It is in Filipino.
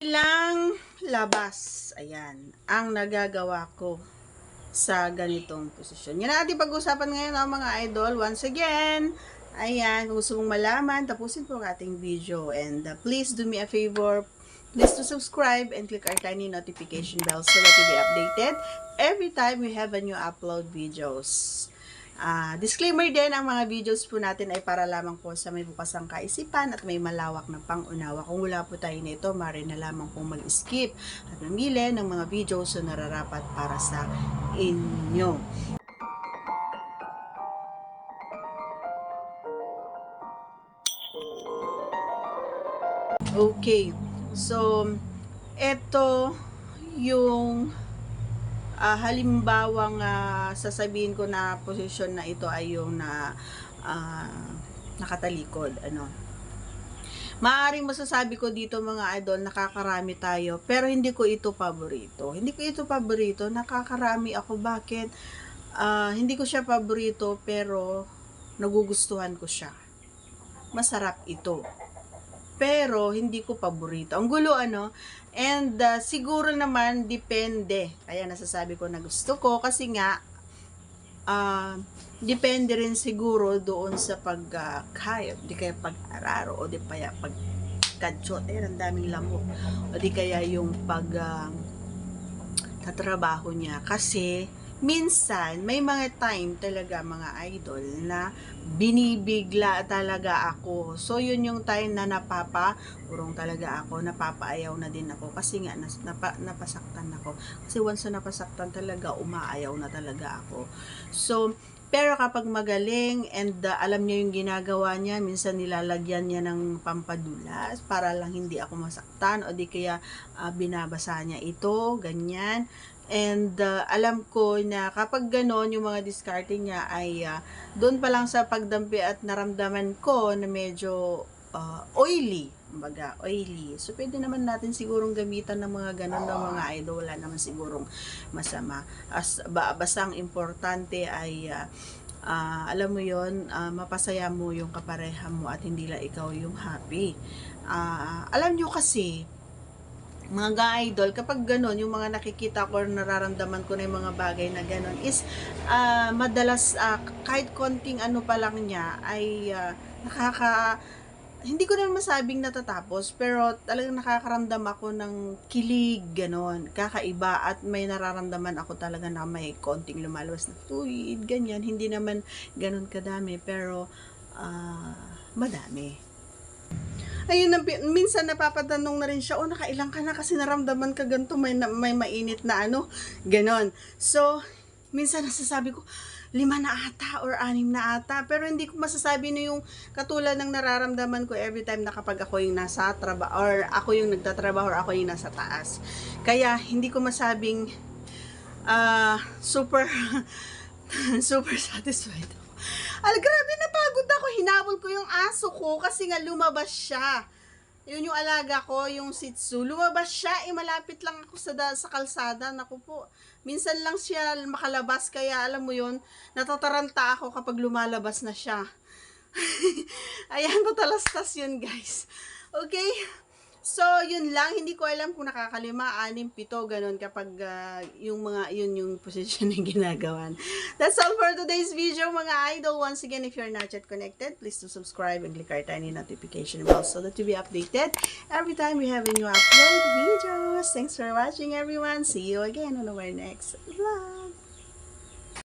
Ilang labas, ayan, ang nagagawa ko sa ganitong posisyon. Yan ang ating pag-usapan ngayon mga idol. Once again, ayan, kung gusto mong malaman, tapusin po ang ating video. And please do me a favor, please to subscribe and click our tiny notification bell so that you'll be updated every time we have a new upload videos. Disclaimer din, ang mga videos po natin ay para lamang po sa may bukasang kaisipan at may malawak na pangunawa. Kung wala po tayo nito, maaari na lamang pong mag-skip at mamili ng mga videos na nararapat para sa inyo. Okay, so ito yung halimbawang sasabihin ko na posisyon na ito ay yung nakatalikod. Maaaring masasabi ko dito mga idol, nakakarami tayo, pero hindi ko ito paborito. Hindi ko ito paborito, nakakarami ako. Bakit? Hindi ko siya paborito, pero nagugustuhan ko siya. Masarap ito. Pero hindi ko paborito. Ang gulo and siguro naman depende. Kaya nasasabi ko na gusto ko kasi nga depende rin siguro doon sa pagkayod, di kaya pag-araro o di kaya pagkadyot, ang daming lamok, o di kaya yung tatrabaho niya. Kasi minsan, may mga time talaga mga idol na binibigla talaga ako. So, yun yung time na urong talaga ako, napapaayaw na din ako. Kasi nga, napasaktan ako. Kasi once na napasaktan talaga, umaayaw na talaga ako. So, pero kapag magaling and alam niya yung ginagawa niya, minsan nilalagyan niya ng pampadulas para lang hindi ako masaktan o di kaya binabasa niya ito, ganyan. And alam ko na kapag ganon yung mga discarding niya ay doon pa lang sa pagdampi at naramdaman ko na medyo oily. Kumbaga, oily. So, pwede naman natin sigurong gamitan ng mga ganon ng mga idol. Wala naman sigurong masama. Basta ang importante ay alam mo yon, mapasaya mo yung kapareha mo at hindi lang ikaw yung happy. Alam nyo kasi, mga idol, kapag ganon, yung mga nakikita ko or nararamdaman ko na yung mga bagay na ganon is madalas kahit konting pa lang niya ay hindi ko naman masabing natatapos, pero talagang nakakaramdam ako ng kilig, ganon, kakaiba, at may nararamdaman ako talaga na may konting lumalabas na fluid, ganyan, hindi naman ganon kadami, pero madami. Ayun, minsan napapatanong na rin siya, nakailang ka na kasi naramdaman ka ganito, may mainit na ganon. So, minsan nasasabi ko, 5 na ata or 6 na ata, pero hindi ko masasabi na yung katulad ng nararamdaman ko every time na kapag ako yung nasa trabaho or ako yung nagtatrabaho or ako yung nasa taas. Kaya hindi ko masabing super super satisfied. Grabe, napagod ako. Hinabol ko yung aso ko kasi nga lumabas siya. Yun yung alaga ko, yung Shih Tzu. Lumabas siya, malapit lang ako sa kalsada. Naku po, minsan lang siya makalabas, kaya alam mo yun, natataranta ako kapag lumalabas na siya. Ayan, patalastas yun guys. Okay? So, yun lang. Hindi ko alam kung nakakalima, 6, 7, ganun kapag yun yung position na ginagawan. That's all for today's video, mga idol. Once again, if you're not yet connected, please do subscribe and click our tiny notification bell so that you'll be updated every time we have a new upload videos. Thanks for watching, everyone. See you again on our next vlog.